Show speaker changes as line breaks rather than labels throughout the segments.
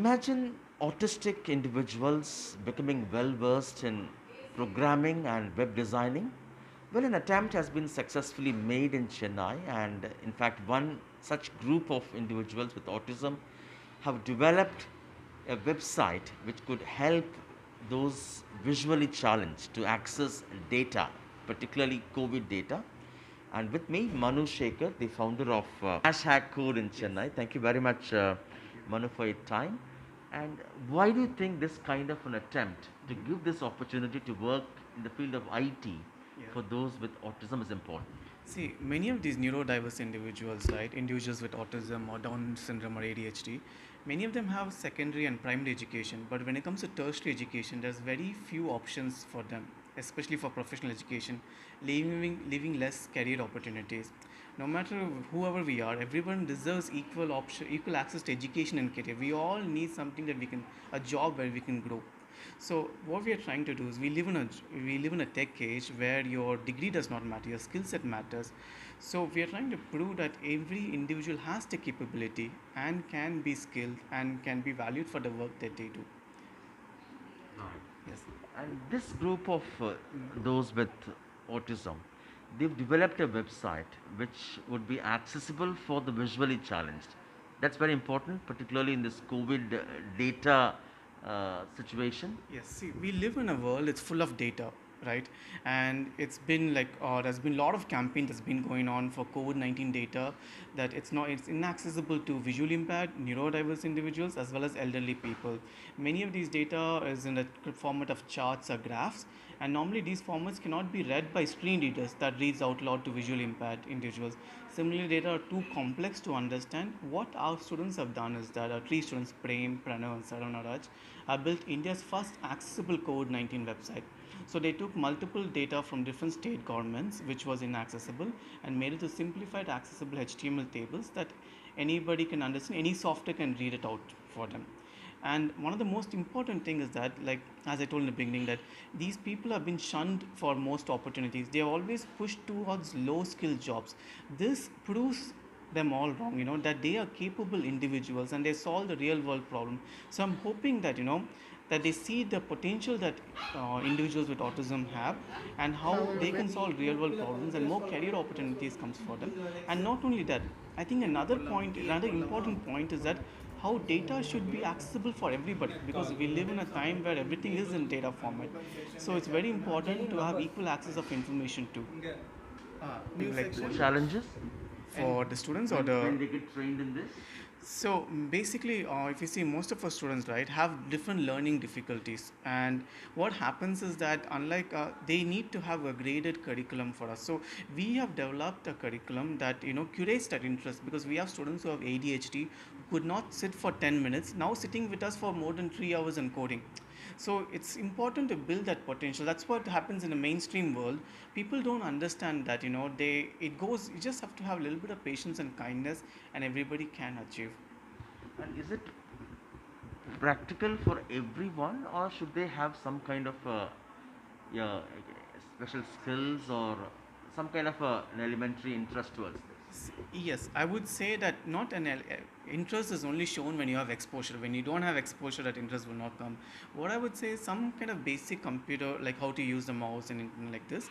Imagine autistic individuals becoming well versed in programming and web designing. Well, an attempt has been successfully made in Chennai, and in fact, one such group of individuals with autism have developed a website which could help those visually challenged to access data, particularly COVID data. And with me, Manu Shekhar, the founder of Hack Code in
Yes.
Chennai. Thank you very much,
Thank you.
Manu, for your time. And why do you think this kind of an attempt to
Hmm.
give this opportunity to work in the field of IT
Yeah.
for those with autism is important?
See, many of these neurodiverse individuals, right, individuals with autism or Down syndrome or ADHD, many of them have secondary and primary education. But when it comes to tertiary education, there's very few options for them, especially for professional education, leaving less career opportunities. No matter whoever we are, everyone deserves equal access to education and career. We all need something that we can, a job where we can grow. So what we are trying to do is we live in a tech age where your degree does not matter, your skill set matters. So we are trying to prove that every individual has the capability and can be skilled and can be valued for the work that they do.
Right.
Yes.
And this group of those with autism, they've developed a website which would be accessible for the visually challenged. That's very important, particularly in this COVID data situation.
Yes, see, we live in a world it's full of data, right? And it's been like there's been a lot of campaign that's been going on for COVID-19 data that it's inaccessible to visually impaired, neurodiverse individuals as well as elderly people. Many of these data is in the format of charts or graphs, and normally these formats cannot be read by screen readers that reads out loud to visually impaired individuals. Similarly, data are too complex to understand. What our students have done is that our three students, Prem, Pranav, and Saranaraj, have built India's first accessible COVID 19 website. So they took multiple data from different state governments, which was inaccessible, and made it to simplified, accessible HTML tables that anybody can understand, any software can read it out for them. And one of the most important things is that, like as I told in the beginning, that these people have been shunned for most opportunities. They are always pushed towards low skill jobs. This proves them all wrong, that they are capable individuals and they solve the real world problem. So I'm hoping that that they see the potential that individuals with autism have, and how they can solve real world problems and more career opportunities comes for them. And not only that, I think another important point is that how data should be accessible for everybody, because we live in a time where everything is in data format. So it's very important to have equal access of information too. Like
Challenges
for the students or
when
the
they get trained in this?
so basically, if you see, most of our students, right, have different learning difficulties, and what happens is that unlike they need to have a graded curriculum for us. So we have developed a curriculum that curates that interest, because we have students who have ADHD who could not sit for 10 minutes, now sitting with us for more than 3 hours and coding. So it's important to build that potential. That's what happens in the mainstream world. People don't understand that you just have to have a little bit of patience and kindness, and everybody can achieve.
And is it practical for everyone, or should they have some kind of yeah, special skills or some kind of an elementary interest towards this?
Yes, I would say that not interest is only shown when you have exposure. When you don't have exposure, that interest will not come. What I would say is some kind of basic computer, like how to use the mouse and anything like this.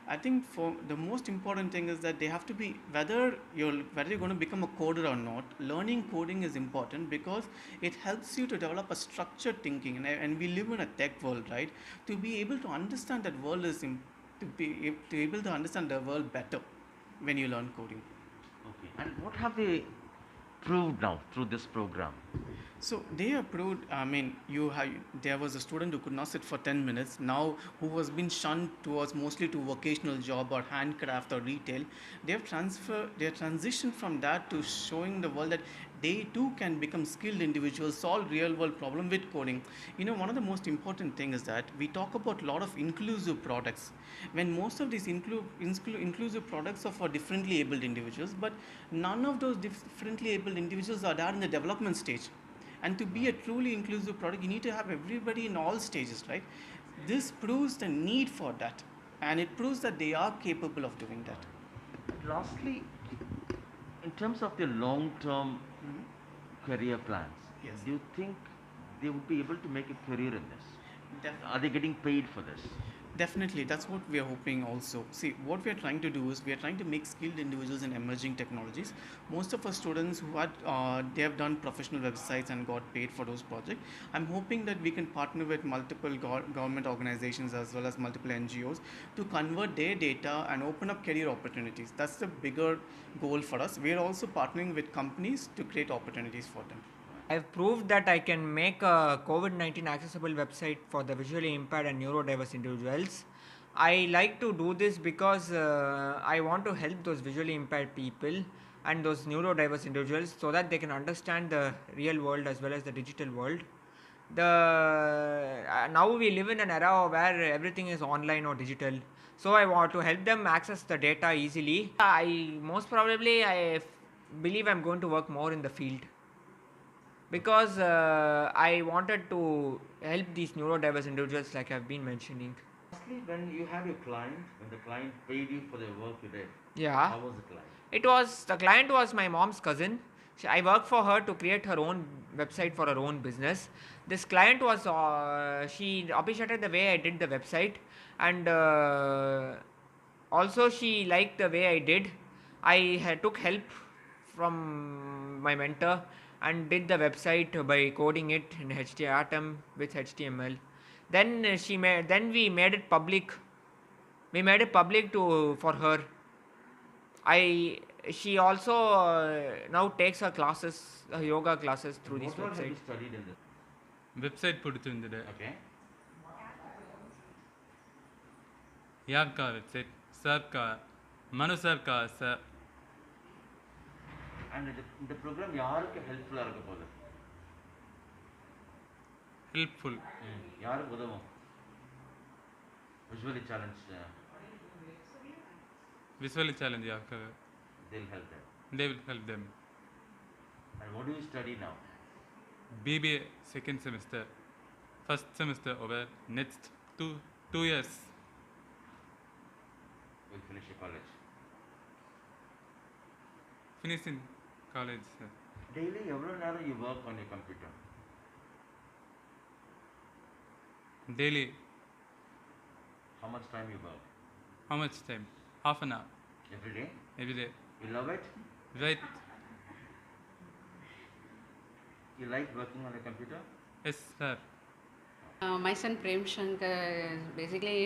I think for the most important thing is that they have to be, whether you're going to become a coder or not. Learning coding is important because it helps you to develop a structured thinking, and we live in a tech world, right? To be able to understand that world to be able to understand the world better when you learn coding.
Okay. And what have they proved now through this program?
So they approved. I mean, there was a student who could not sit for 10 minutes. Now, who was being shunned towards mostly to vocational job or handcraft or retail. They have transitioned from that to showing the world that they too can become skilled individuals, solve real world problem with coding. One of the most important thing is that we talk about a lot of inclusive products. When most of these inclusive products are for differently abled individuals, but none of those differently abled individuals are there in the development stage. And to be a truly inclusive product, you need to have everybody in all stages, right? This proves the need for that, and it proves that they are capable of doing that.
And lastly, in terms of their long term
Mhm.
career plans,
Yes.
do you think they would be able to make a career in this?
Def-
Are they getting paid for this?
Definitely, that's what we are hoping also. See, what we are trying to do is we are trying to make skilled individuals in emerging technologies. Most of our students who had they have done professional websites and got paid for those projects. I'm hoping that we can partner with multiple government organizations as well as multiple NGOs to convert their data and open up career opportunities. That's the bigger goal for us. We are also partnering with companies to create opportunities for them.
I've proved that I can make a COVID-19 accessible website for the visually impaired and neurodiverse individuals. I like to do this because I want to help those visually impaired people and those neurodiverse individuals so that they can understand the real world as well as the digital world. Now we live in an era where everything is online or digital, so I want to help them access the data easily. I believe I'm going to work more in the field because I wanted to help these neurodiverse individuals, like I've been mentioning.
Lastly, when you had your client, when the client paid you for the work you did,
Yeah,
how was the client?
the client was my mom's cousin. I worked for her to create her own website for her own business. This client was she appreciated the way I did the website, and also she liked the way I did. Took help from my mentor and did the website by coding it in HTML with HTML. Then we made it public. We made it public to for her. I She also now takes her classes, her yoga classes through this
What all have
website.
you studied in this?
Website ಪುಡುತ್ತುಂದಿದೆ
Okay.
ಯಾಕ website ಸರ್ಕ ಮನು ಸರ್ಕ sir
And இந்த program யாருக்கு ஹெல்ப்ஃபுல்லா இருக்க போகுது?
ಹೆಲ್ಪ್ಫುಲ್
யாருக்கு உதவும்? Visually challenged,
ವಿಸುವಲಿ ಚಾಲೆಂಜ್ ಯಾಕ
they'll help them.
They will help them
And what do you study now?
BBA second semester, first semester over next two years.
We'll finish your college.
Finish in college, sir.
Daily, எவ்வளோ நேரம் you work on your computer?
Daily,
How much time you work?
how much time? Half an hour
Every day?
every day.
You love it?
Right?
You like working on a computer?
Yes, sir.
My son Prem Shankar is basically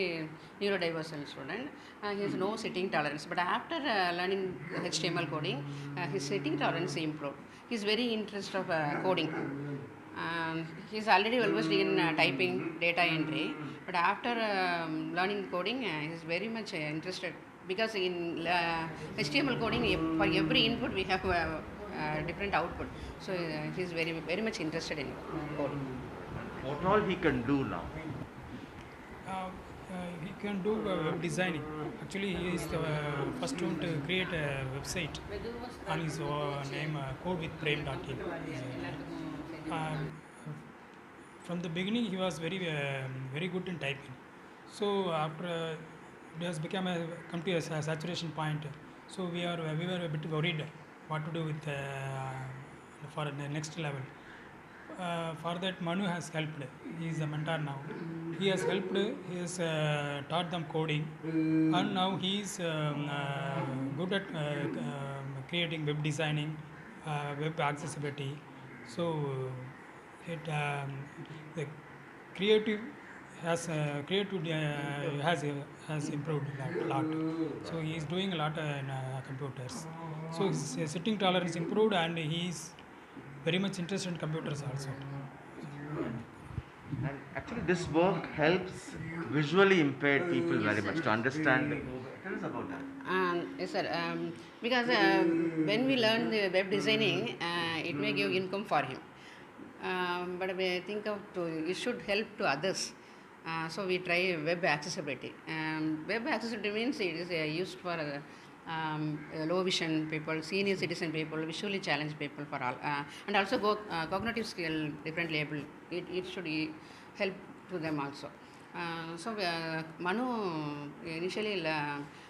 neurodiverse student. He has no sitting tolerance, but after learning HTML coding, his sitting tolerance improved. He's very interested of coding. He's already well versed in typing, data entry, but after learning coding, he's very much interested because in HTML coding, for every input we have different output. So he's very much interested in coding.
What all he can do now?
He can do web designing. Actually, he is the first one to create a website on his name, codewithprem.in. From the beginning, he was very good in typing. So after it has come to a saturation point. So we were a bit worried what to do with for the next level. For that, Manu has helped. He is a mentor now. He has helped. He has taught them coding, and now he is good at creating web designing, web accessibility. So the creative has improved a lot. So he is doing a lot in computers. So his sitting tolerance improved, and he is very much interested in computers also.
And actually, this work helps visually impaired people very much to understand. Tell us about that.
Yes, sir. Because when we learn the web designing, it may give income for him. But we think it should help to others. So we try web accessibility. Web accessibility means it is used for low vision people, senior citizen people, visually challenged people, for all, and also cognitive skill different level. It should help to them also. So Manu initially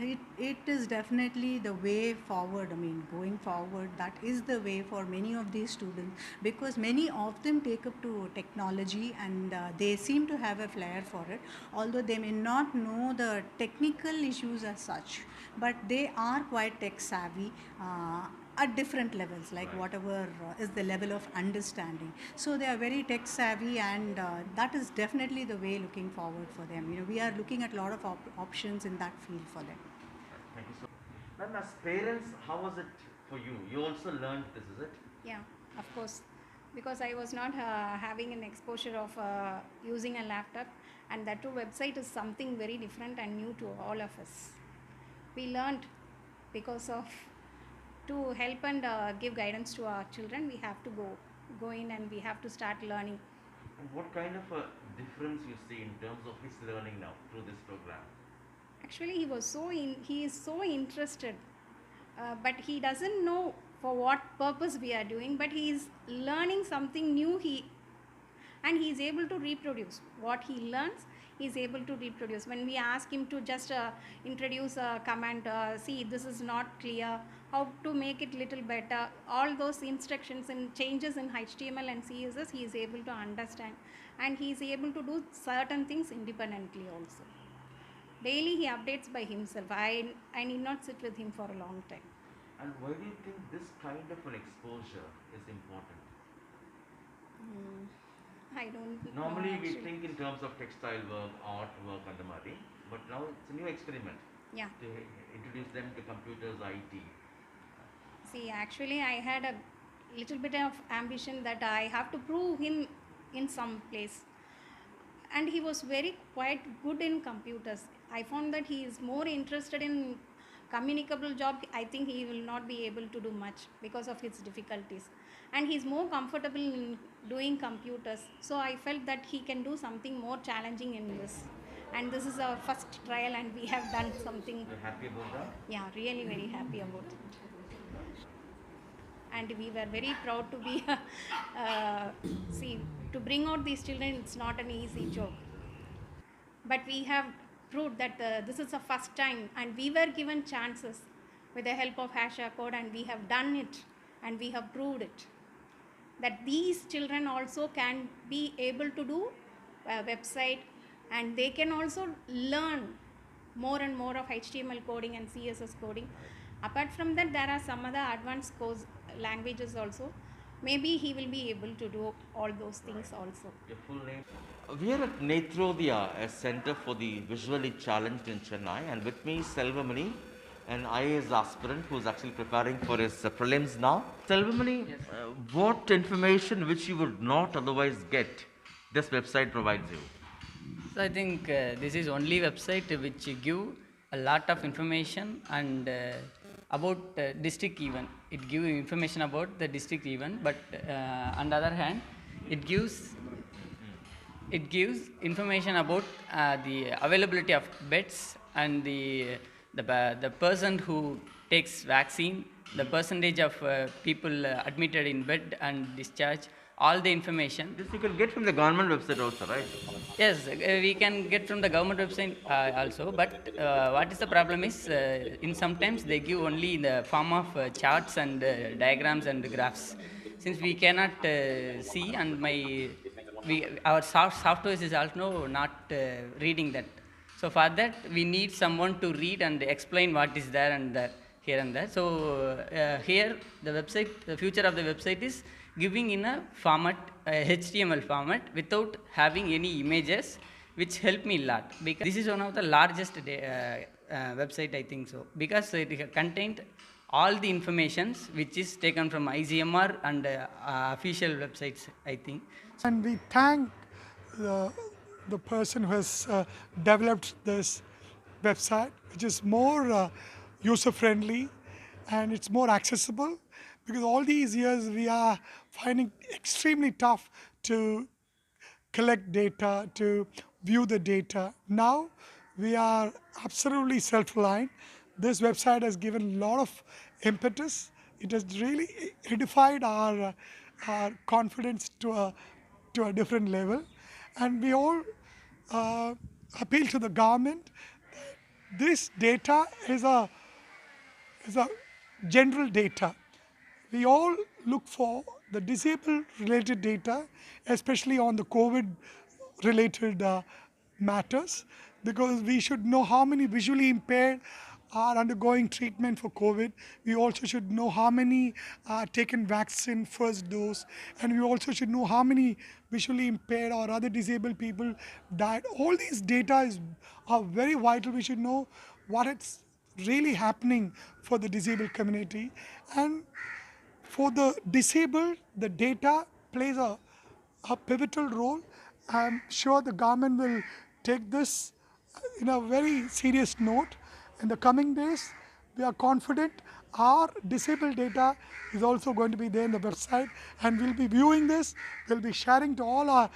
It is definitely the way forward. I mean, going forward, that is the way for many of these students, because many of them take up to technology and they seem to have a flair for it, although they may not know the technical issues as such, but they are quite tech savvy. At different levels, like whatever is the level of understanding. So they are very tech savvy, and that is definitely the way looking forward for them. We are looking at a lot of options in that field for them.
Thank you so much. Ma'am, as parents, how was it for you? You also learned this, is it?
Yeah, of course, because I was not having an exposure of using a laptop, and that too website is something very different and new to all of us. We learned because of to help and give guidance to our children. We have to go in and we have to start learning.
And what kind of a difference you see in terms of his learning now through this program?
Actually, he is so interested, but he doesn't know for what purpose we are doing. But he is learning something new. And he is able to reproduce what he learns. He is able to reproduce. When we ask him to just introduce a command, see this is not clear, how to make it little better, all those instructions and changes in HTML and CSS, he is able to understand, and he is able to do certain things independently also. Daily he updates by himself. I need not sit with him for a long time.
And why do you think this kind of an exposure is important?
I don't
Normally
know,
we
actually.
think in terms of textile work, art work and the Mari, but now it's a new experiment
Yeah.
to introduce them to computers, IT.
See, actually, I had a little bit of ambition that I have to prove him in some place. And he was quite good in computers. I found that he is more interested in communicable job. I think he will not be able to do much because of his difficulties. And he's more comfortable in doing computers. So I felt that he can do something more challenging in this. And this is our first trial, and we have done something.
You're happy about that?
Yeah, really very happy about it. And we were very proud to be see, to bring out these children, it's not an easy job, but we have proved that this is the first time, and we were given chances with the help of Hasha Code, and we have done it, and we have proved it that these children also can be able to do a website, and they can also learn more and more of HTML coding and CSS coding. Apart from that, there are some other advanced course languages also. Maybe he will be able to do all those things also.
Your full name? We are at Netrodhya, a center for the visually challenged in Chennai, and with me Selvamani, an IAS aspirant who is actually preparing for his prelims now. Selvamani, what information which you would not otherwise get, this website provides you?
So I think this is only website which give a lot of information and about district event. It gives information about the district event, but on the other hand, it gives information about the availability of beds and the person who takes vaccine, the percentage of people admitted in bed and discharged, all the information.
This you can get from the government website also, right?
Yes, we can get from the government website also, but what is the problem is in sometimes they give only in the form of charts and diagrams and graphs. Since we cannot see, and our software is also not reading that. So for that we need someone to read and explain what is there and there, here and there. So here the website, the future of the website is giving in a format, HTML format, without having any images, which help me a lot, because this is one of the largest website, I think so, because it contained all the informations which is taken from ICMR and official websites, I think.
And we thank the person who has developed this website, which is more user friendly and it's more accessible, because all these years we are finding extremely tough to collect data, to view the data. Now we are absolutely self-reliant. This website has given a lot of impetus. It has really edified our confidence to a different level. And we all appeal to the government this data is a general data. We all look for the disabled related data, especially on the COVID related matters, because we should know how many visually impaired are undergoing treatment for COVID. We also should know how many are taken vaccine first dose, and we also should know how many visually impaired or other disabled people died. All these data are very vital. We should know what it's really happening for the disabled community. And for the disabled, the data plays a pivotal role. I'm sure the government will take this in a very serious note. In the coming days, we are confident our disabled data is also going to be there in the website, and we'll be viewing this, we'll be sharing to all our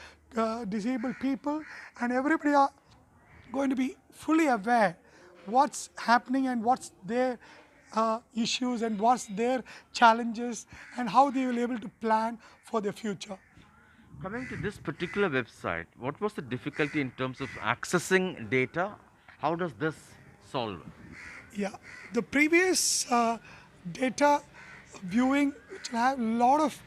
disabled people, and everybody are going to be fully aware what's happening and what's their issues and what's their challenges and how they will be able to plan for their future.
Coming to this particular website, what was the difficulty in terms of accessing data? How does this solve?
Yeah, the previous data viewing which have a lot of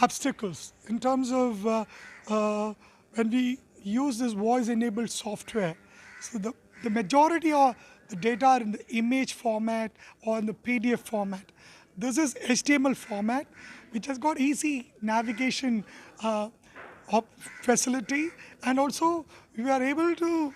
obstacles in terms of when we use this voice-enabled software. So the majority of the data are in the image format or in the PDF format. This is HTML format, which has got easy navigation facility, and also we are able to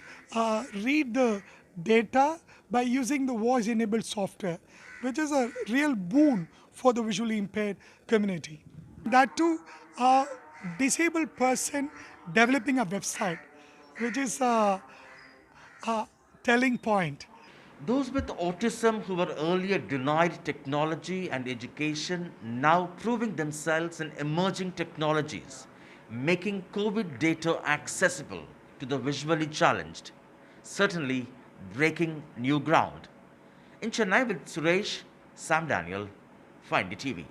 read the data by using the voice-enabled software, which is a real boon for the visually impaired community. That too, a disabled person developing a website, which is a telling point.
Those with autism who were earlier denied technology and education now proving themselves in emerging technologies, making COVID data accessible to the visually challenged, certainly breaking new ground. In Chennai with Suresh, Sam Daniel, Find the TV.